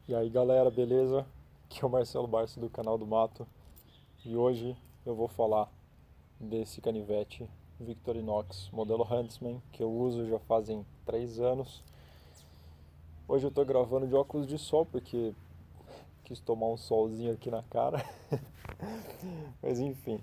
E aí galera, beleza? Aqui é o Marcelo Barça do canal do Mato e hoje eu vou falar desse canivete Victorinox modelo Huntsman que eu uso já fazem 3 anos. Hoje eu tô gravando de óculos de sol porque quis tomar um solzinho aqui na cara, mas enfim.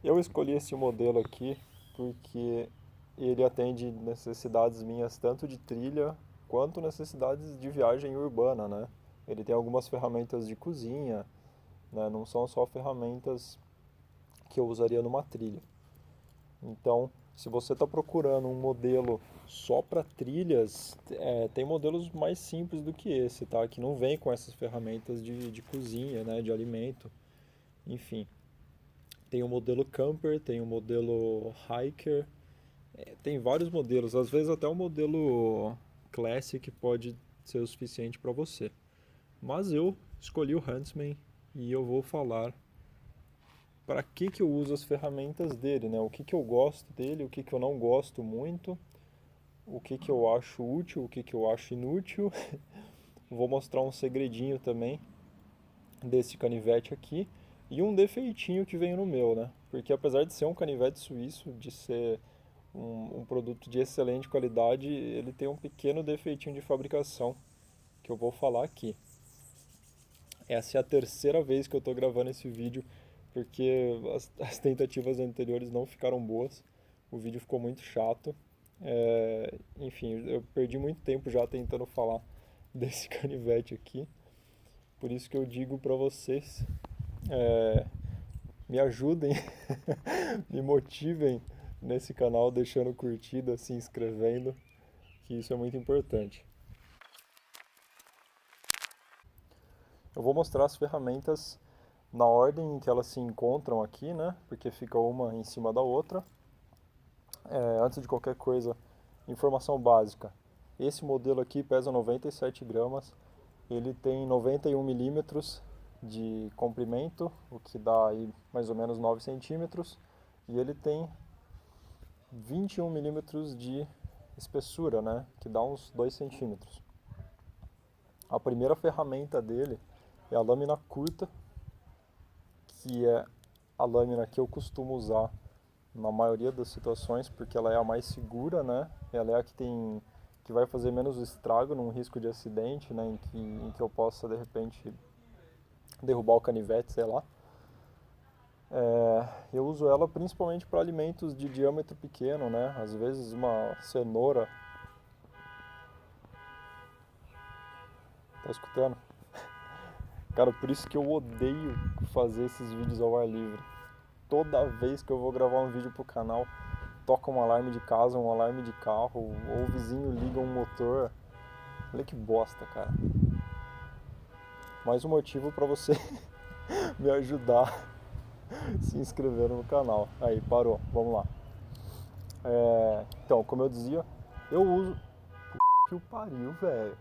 Eu escolhi esse modelo aqui porque ele atende necessidades minhas tanto de trilha quanto necessidades de viagem urbana, né? Ele tem algumas ferramentas de cozinha, né? Não são só ferramentas que eu usaria numa trilha. Então, se você está procurando um modelo só para trilhas, tem modelos mais simples do que esse, tá? Que não vem com essas ferramentas de cozinha, né? De alimento, enfim. Tem o modelo camper, tem o modelo hiker, tem vários modelos. Às vezes até o modelo classic pode ser o suficiente para você. Mas eu escolhi o Huntsman e eu vou falar para que eu uso as ferramentas dele, né? O que eu gosto dele, o que eu não gosto muito, o que eu acho útil, o que eu acho inútil. Vou mostrar um segredinho também desse canivete aqui e um defeitinho que veio no meu, né? Porque apesar de ser um canivete suíço, de ser um produto de excelente qualidade, ele tem um pequeno defeitinho de fabricação que eu vou falar aqui. Essa é a terceira vez que eu estou gravando esse vídeo porque as tentativas anteriores não ficaram boas. O vídeo ficou muito chato. Enfim, eu perdi muito tempo já tentando falar desse canivete aqui. Por isso que eu digo para vocês, é, me ajudem, me motivem nesse canal, deixando curtida, se inscrevendo, que isso é muito importante. Eu vou mostrar as ferramentas na ordem em que elas se encontram aqui, né? Porque fica uma em cima da outra. Antes de qualquer coisa, informação básica. Esse modelo aqui pesa 97 gramas, ele tem 91 milímetros de comprimento, o que dá aí mais ou menos 9 centímetros, e ele tem 21 milímetros de espessura, né, que dá uns 2 centímetros. A primeira ferramenta dele é a lâmina curta, que é a lâmina que eu costumo usar na maioria das situações, porque ela é a mais segura, né? Ela é a que vai fazer menos estrago num risco de acidente, né? Em que eu possa de repente derrubar o canivete, sei lá. Eu uso ela principalmente para alimentos de diâmetro pequeno, né? Às vezes uma cenoura, tá escutando? Cara, por isso que eu odeio fazer esses vídeos ao ar livre. Toda vez que eu vou gravar um vídeo pro canal, toca um alarme de casa, um alarme de carro, ou o vizinho liga um motor. Olha que bosta, cara. Mais um motivo para você me ajudar se inscrevendo no canal. Aí, parou. Vamos lá. Então, como eu dizia, eu uso... Que o pariu, velho.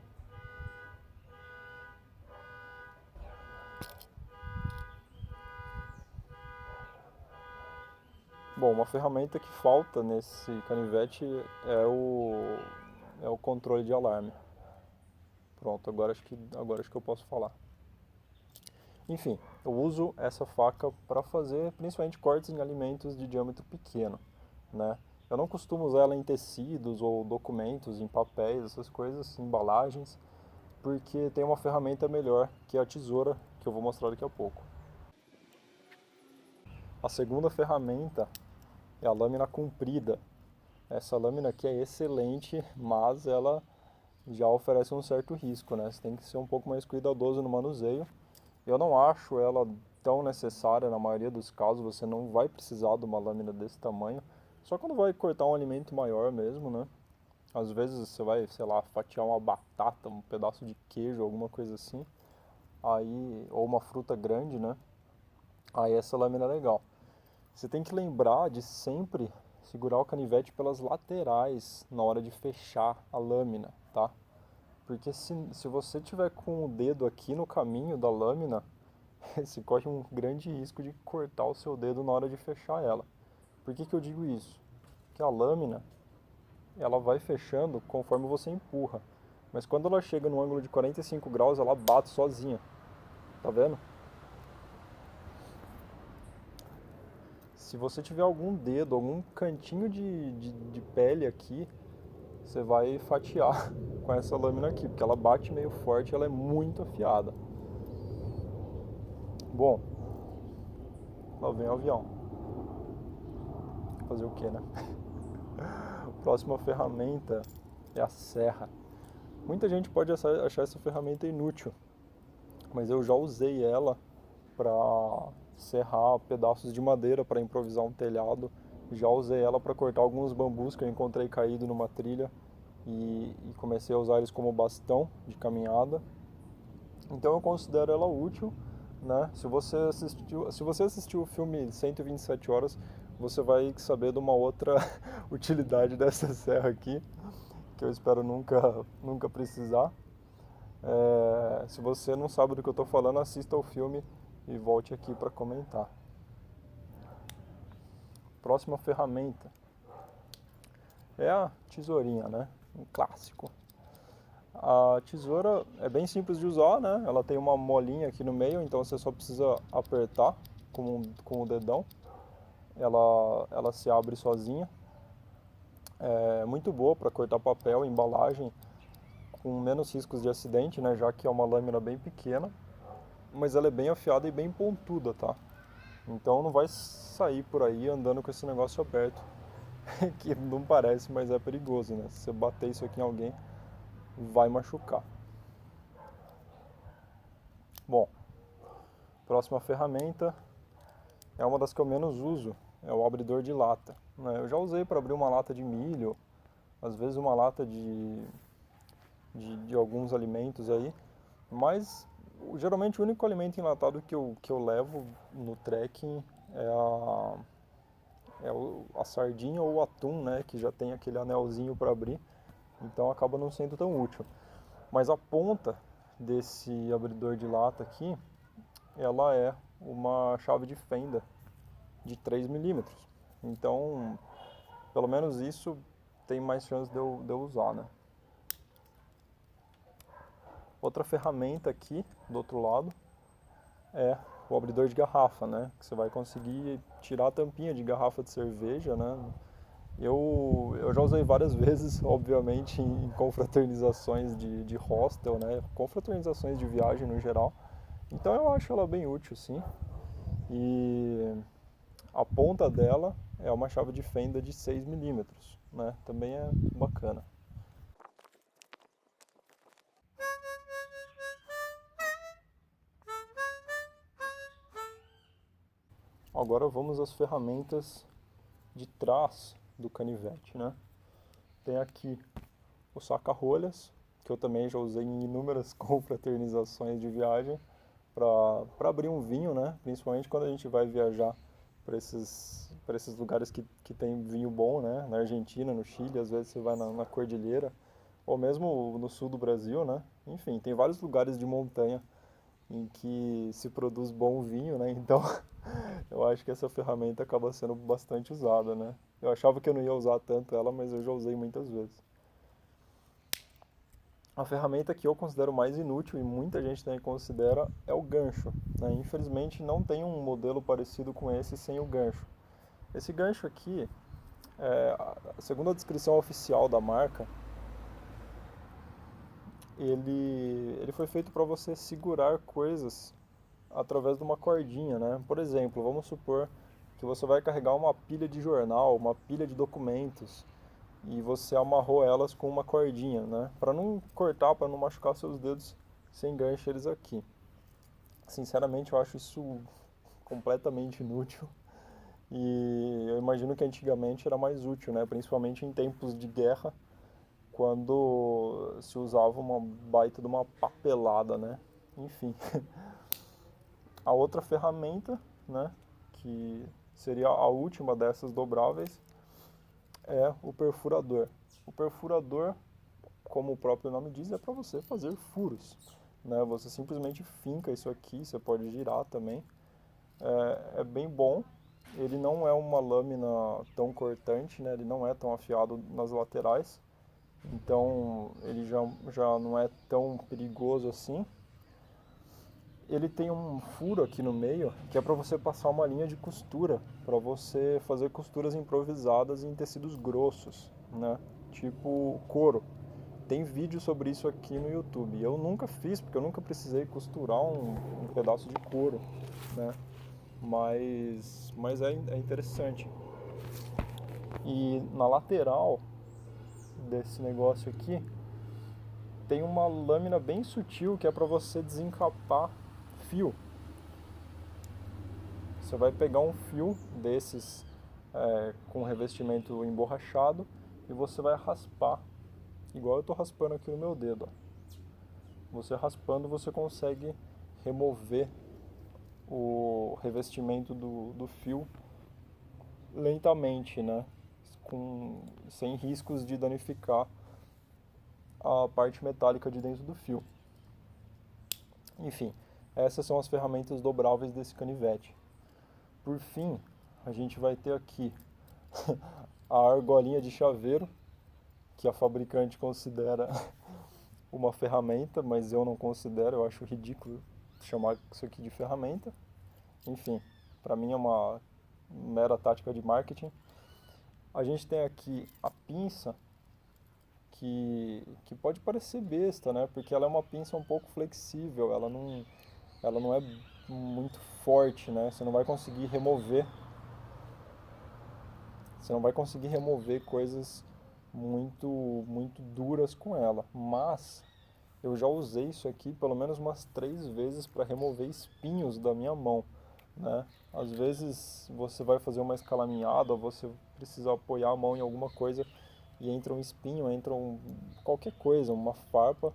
Bom, uma ferramenta que falta nesse canivete é o controle de alarme. Pronto, agora acho que eu posso falar. Enfim, eu uso essa faca para fazer principalmente cortes em alimentos de diâmetro pequeno, né? Eu não costumo usar ela em tecidos ou documentos, em papéis, essas coisas, embalagens, porque tem uma ferramenta melhor, que é a tesoura, que eu vou mostrar daqui a pouco. A segunda ferramenta é a lâmina comprida. Essa lâmina aqui é excelente, mas ela já oferece um certo risco, né? Você tem que ser um pouco mais cuidadoso no manuseio. Eu não acho ela tão necessária na maioria dos casos, você não vai precisar de uma lâmina desse tamanho, só quando vai cortar um alimento maior mesmo, né? Às vezes você vai, sei lá, fatiar uma batata, um pedaço de queijo, alguma coisa assim, aí, ou uma fruta grande, né? Aí essa lâmina é legal. Você tem que lembrar de sempre segurar o canivete pelas laterais na hora de fechar a lâmina, tá? Porque se você tiver com o dedo aqui no caminho da lâmina, você corre um grande risco de cortar o seu dedo na hora de fechar ela. Por que eu digo isso? Que a lâmina, ela vai fechando conforme você empurra. Mas quando ela chega no ângulo de 45 graus, ela bate sozinha. Tá vendo? Se você tiver algum dedo, algum cantinho de pele aqui, você vai fatiar com essa lâmina aqui, porque ela bate meio forte, ela é muito afiada. Bom, lá vem o avião. Fazer o que, né? Próxima ferramenta é a serra. Muita gente pode achar essa ferramenta inútil, mas eu já usei ela para serrar pedaços de madeira para improvisar um telhado. Já usei ela para cortar alguns bambus que eu encontrei caído numa trilha e comecei a usar eles como bastão de caminhada. Então eu considero ela útil, né? Se você assistiu o filme 127 horas, você vai saber de uma outra utilidade dessa serra aqui, que eu espero nunca precisar. Se você não sabe do que eu estou falando, assista o filme e volte aqui para comentar. Próxima ferramenta é a tesourinha, né? Um clássico. A tesoura é bem simples de usar, né? Ela tem uma molinha aqui no meio, então você só precisa apertar com o dedão. Ela se abre sozinha. É muito boa para cortar papel, embalagem, com menos riscos de acidente, né? Já que é uma lâmina bem pequena. Mas ela é bem afiada e bem pontuda, tá? Então não vai sair por aí andando com esse negócio aberto. Que não parece, mas é perigoso, né? Se você bater isso aqui em alguém, vai machucar. Bom, próxima ferramenta é uma das que eu menos uso, é o abridor de lata, né? Eu já usei para abrir uma lata de milho, às vezes uma lata de alguns alimentos aí, mas geralmente o único alimento enlatado que eu levo no trekking é a sardinha ou o atum, né? Que já tem aquele anelzinho para abrir, então acaba não sendo tão útil. Mas a ponta desse abridor de lata aqui, ela é uma chave de fenda de 3 milímetros. Então, pelo menos isso tem mais chance de eu usar, né? Outra ferramenta aqui, do outro lado, é o abridor de garrafa, né? Que você vai conseguir tirar a tampinha de garrafa de cerveja, né? Eu já usei várias vezes, obviamente, em confraternizações de hostel, né? Confraternizações de viagem no geral. Então eu acho ela bem útil, sim. E a ponta dela é uma chave de fenda de 6 milímetros, né? Também é bacana. Agora vamos às ferramentas de trás do canivete, né? Tem aqui o saca-rolhas, que eu também já usei em inúmeras confraternizações de viagem para abrir um vinho, né? Principalmente quando a gente vai viajar para esses lugares que tem vinho bom, né? Na Argentina, no Chile, às vezes você vai na cordilheira, ou mesmo no sul do Brasil, né? Enfim, tem vários lugares de montanha em que se produz bom vinho, né? Então, eu acho que essa ferramenta acaba sendo bastante usada, né? Eu achava que eu não ia usar tanto ela, mas eu já usei muitas vezes. A ferramenta que eu considero mais inútil e muita gente também considera é o gancho, né? Infelizmente não tem um modelo parecido com esse sem o gancho. Esse gancho aqui, segundo a descrição oficial da marca, ele foi feito para você segurar coisas através de uma cordinha, né? Por exemplo, vamos supor que você vai carregar uma pilha de jornal, uma pilha de documentos e você amarrou elas com uma cordinha, né? Para não cortar, para não machucar seus dedos, você engancha eles aqui. Sinceramente, eu acho isso completamente inútil e eu imagino que antigamente era mais útil, né? Principalmente em tempos de guerra, quando se usava uma baita de uma papelada, né? Enfim. A outra ferramenta, né, que seria a última dessas dobráveis, é o perfurador. O perfurador, como o próprio nome diz, é para você fazer furos, né? Você simplesmente finca isso aqui, você pode girar também. É bem bom. Ele não é uma lâmina tão cortante, né? Ele não é tão afiado nas laterais. então ele já não é tão perigoso assim. Ele tem um furo aqui no meio que é para você passar uma linha de costura, para você fazer costuras improvisadas em tecidos grossos, né? Tipo couro. Tem vídeo sobre isso aqui no YouTube. Eu nunca fiz, porque eu nunca precisei costurar um pedaço de couro, né? Mas é interessante. E na lateral desse negócio aqui tem uma lâmina bem sutil que é para você desencapar fio. Você vai pegar um fio desses com revestimento emborrachado e você vai raspar, igual eu estou raspando aqui no meu dedo. Ó. Você raspando você consegue remover o revestimento do fio lentamente, né? Sem riscos de danificar a parte metálica de dentro do fio. Enfim, essas são as ferramentas dobráveis desse canivete. Por fim, a gente vai ter aqui a argolinha de chaveiro, que a fabricante considera uma ferramenta, mas eu não considero, eu acho ridículo chamar isso aqui de ferramenta. Enfim, para mim é uma mera tática de marketing. A gente tem aqui a pinça, que pode parecer besta, né? Porque ela é uma pinça um pouco flexível, ela não é muito forte, né? Você não vai conseguir remover coisas muito duras com ela. Mas eu já usei isso aqui pelo menos umas 3 vezes para remover espinhos da minha mão, né? Às vezes você vai fazer uma escalaminhada, ou você precisa apoiar a mão em alguma coisa e entra um espinho, qualquer coisa, uma farpa,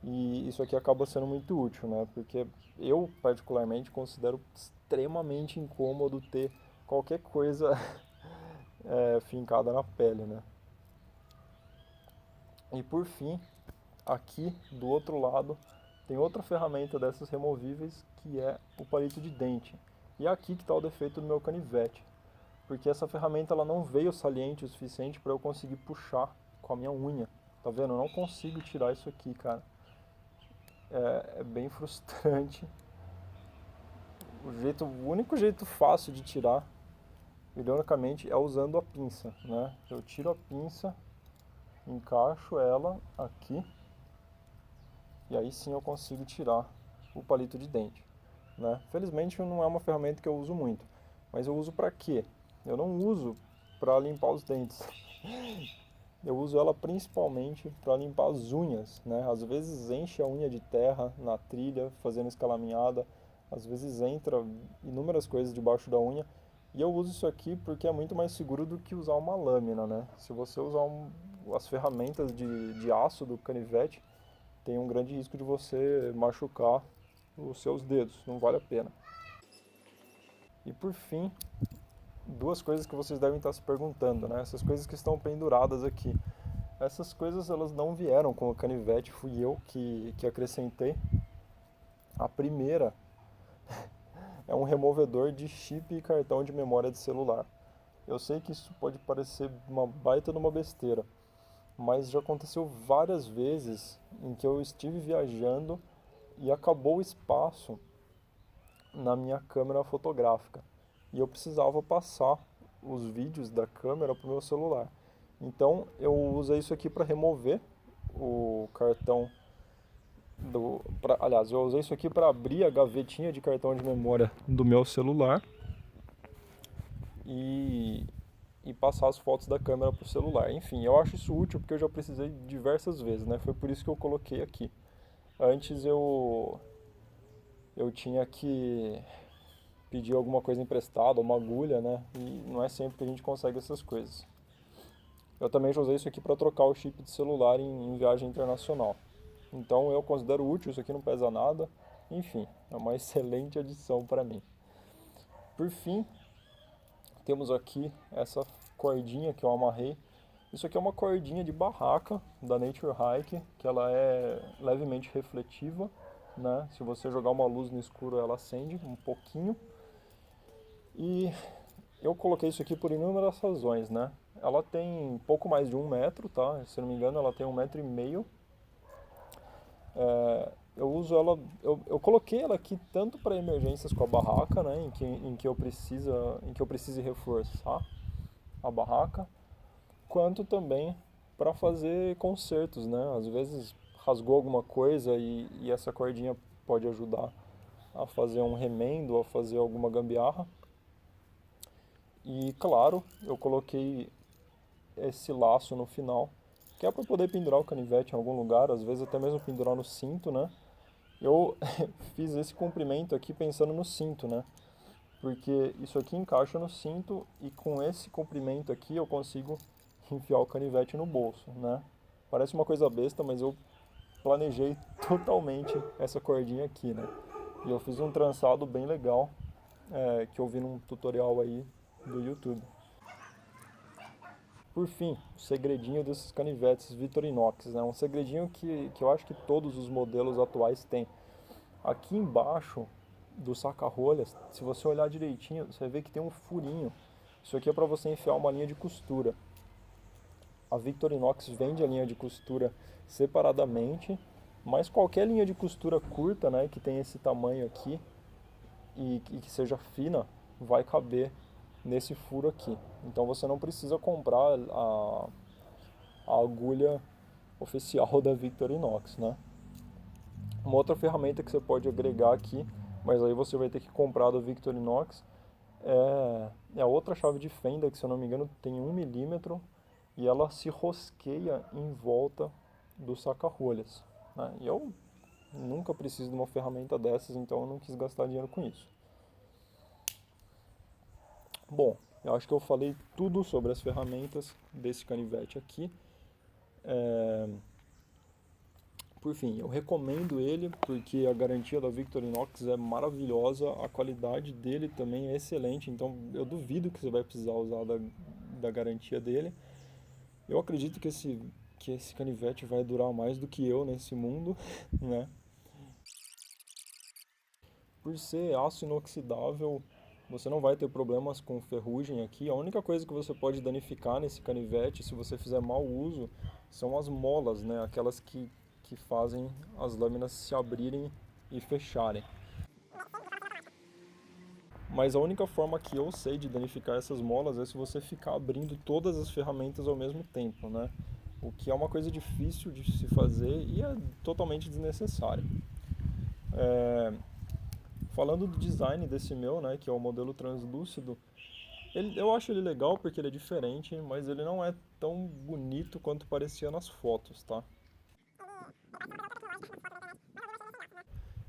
e isso aqui acaba sendo muito útil, né? Porque eu particularmente considero extremamente incômodo ter qualquer coisa fincada na pele, né? E por fim, aqui do outro lado tem outra ferramenta dessas removíveis que é o palito de dente. E é aqui que está o defeito do meu canivete, porque essa ferramenta ela não veio saliente o suficiente para eu conseguir puxar com a minha unha. Tá vendo? Eu não consigo tirar isso aqui, cara. É bem frustrante. O único jeito fácil de tirar, ironicamente, é usando a pinça, né? Eu tiro a pinça, encaixo ela aqui e aí sim eu consigo tirar o palito de dente, né? Felizmente não é uma ferramenta que eu uso muito, mas eu uso para quê? Eu não uso para limpar os dentes. Eu uso ela principalmente para limpar as unhas, né? Às vezes enche a unha de terra na trilha, fazendo escalaminhada, às vezes entra inúmeras coisas debaixo da unha, e eu uso isso aqui porque é muito mais seguro do que usar uma lâmina, né? Se você usar as ferramentas de aço do canivete, tem um grande risco de você machucar os seus dedos, não vale a pena. E por fim, duas coisas que vocês devem estar se perguntando, né? Essas coisas que estão penduradas aqui. Essas coisas elas não vieram com o canivete, fui eu que acrescentei. A primeira é um removedor de chip e cartão de memória de celular. Eu sei que isso pode parecer uma baita de uma besteira, mas já aconteceu várias vezes em que eu estive viajando e acabou o espaço na minha câmera fotográfica e eu precisava passar os vídeos da câmera para o meu celular. Então eu usei isso aqui para remover o cartão aliás, eu usei isso aqui para abrir a gavetinha de cartão de memória do meu celular e, e passar as fotos da câmera para o celular. Enfim, eu acho isso útil porque eu já precisei diversas vezes, né? Foi por isso que eu coloquei aqui. Antes eu tinha que pedir alguma coisa emprestada, uma agulha, né? E não é sempre que a gente consegue essas coisas. Eu também já usei isso aqui para trocar o chip de celular em viagem internacional. Então eu considero útil, isso aqui não pesa nada. Enfim, é uma excelente adição para mim. Por fim, temos aqui essa cordinha que eu amarrei. Isso aqui é uma cordinha de barraca da Nature Hike, que ela é levemente refletiva, né? Se você jogar uma luz no escuro, ela acende um pouquinho. E eu coloquei isso aqui por inúmeras razões, né? ela tem pouco mais de 1 metro, tá? Se não me engano, ela tem 1,5 metros. Eu uso ela, eu coloquei ela aqui tanto para emergências com a barraca, né, em que eu precise reforçar a barraca, quanto também para fazer consertos, né? Às vezes rasgou alguma coisa e essa cordinha pode ajudar a fazer um remendo, a fazer alguma gambiarra. E claro, eu coloquei esse laço no final, que é para poder pendurar o canivete em algum lugar, às vezes até mesmo pendurar no cinto, né? Eu fiz esse comprimento aqui pensando no cinto, né? Porque isso aqui encaixa no cinto e com esse comprimento aqui eu consigo enfiar o canivete no bolso, né? Parece uma coisa besta, mas eu planejei totalmente essa cordinha aqui, né? E eu fiz um trançado bem legal, que eu vi num tutorial aí do YouTube. Por fim, o segredinho desses canivetes Victorinox, né? Um segredinho que eu acho que todos os modelos atuais têm. Aqui embaixo do saca-rolhas, se você olhar direitinho, você vai ver que tem um furinho. Isso aqui é para você enfiar uma linha de costura. A Victorinox vende a linha de costura separadamente, mas qualquer linha de costura curta, né, que tem esse tamanho aqui e que seja fina, vai caber nesse furo aqui. Então você não precisa comprar a agulha oficial da Victorinox, né? Uma outra ferramenta que você pode agregar aqui, mas aí você vai ter que comprar da Victorinox, é a outra chave de fenda, que se eu não me engano tem 1 milímetro e ela se rosqueia em volta do saca-rolhas, né? E eu nunca preciso de uma ferramenta dessas, então eu não quis gastar dinheiro com isso. Bom, eu acho que eu falei tudo sobre as ferramentas desse canivete aqui. Por fim, eu recomendo ele porque a garantia da Victorinox é maravilhosa, a qualidade dele também é excelente, então eu duvido que você vai precisar usar da garantia dele. Eu acredito que esse canivete vai durar mais do que eu nesse mundo, né? Por ser aço inoxidável, você não vai ter problemas com ferrugem aqui. A única coisa que você pode danificar nesse canivete, se você fizer mau uso, são as molas, né? Aquelas que fazem as lâminas se abrirem e fecharem. Mas a única forma que eu sei de danificar essas molas é se você ficar abrindo todas as ferramentas ao mesmo tempo, né? O que é uma coisa difícil de se fazer e é totalmente desnecessário. Falando do design desse meu, né, que é o modelo translúcido, eu acho ele legal porque ele é diferente, mas ele não é tão bonito quanto parecia nas fotos, tá?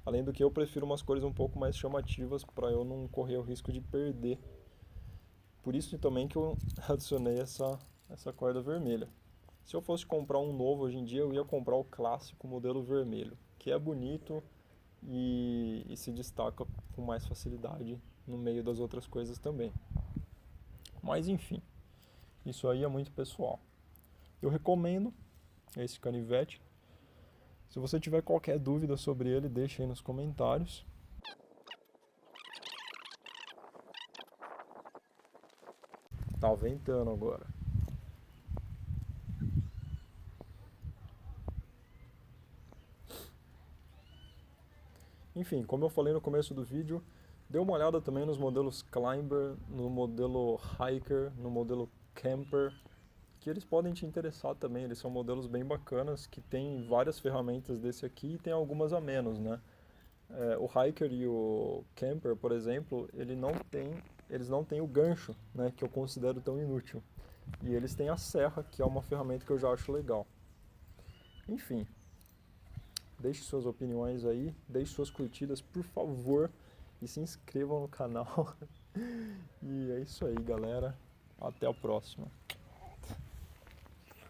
Além do que eu prefiro umas cores um pouco mais chamativas para eu não correr o risco de perder. Por isso também que eu adicionei essa corda vermelha. Se eu fosse comprar um novo hoje em dia, eu ia comprar o clássico modelo vermelho, que é bonito e se destaca com mais facilidade no meio das outras coisas também. Mas enfim, isso aí é muito pessoal. Eu recomendo esse canivete. Se você tiver qualquer dúvida sobre ele, deixa aí nos comentários. Tá ventando agora. Enfim, como eu falei no começo do vídeo, dê uma olhada também nos modelos Climber, no modelo Hiker, no modelo Camper, que eles podem te interessar também. Eles são modelos bem bacanas, que tem várias ferramentas desse aqui e tem algumas a menos, né? O Hiker e o Camper, por exemplo, eles não têm o gancho, né, que eu considero tão inútil. E eles têm a serra, que é uma ferramenta que eu já acho legal. Enfim, deixe suas opiniões aí, deixe suas curtidas, por favor, e se inscrevam no canal. E é isso aí, galera. Até a próxima.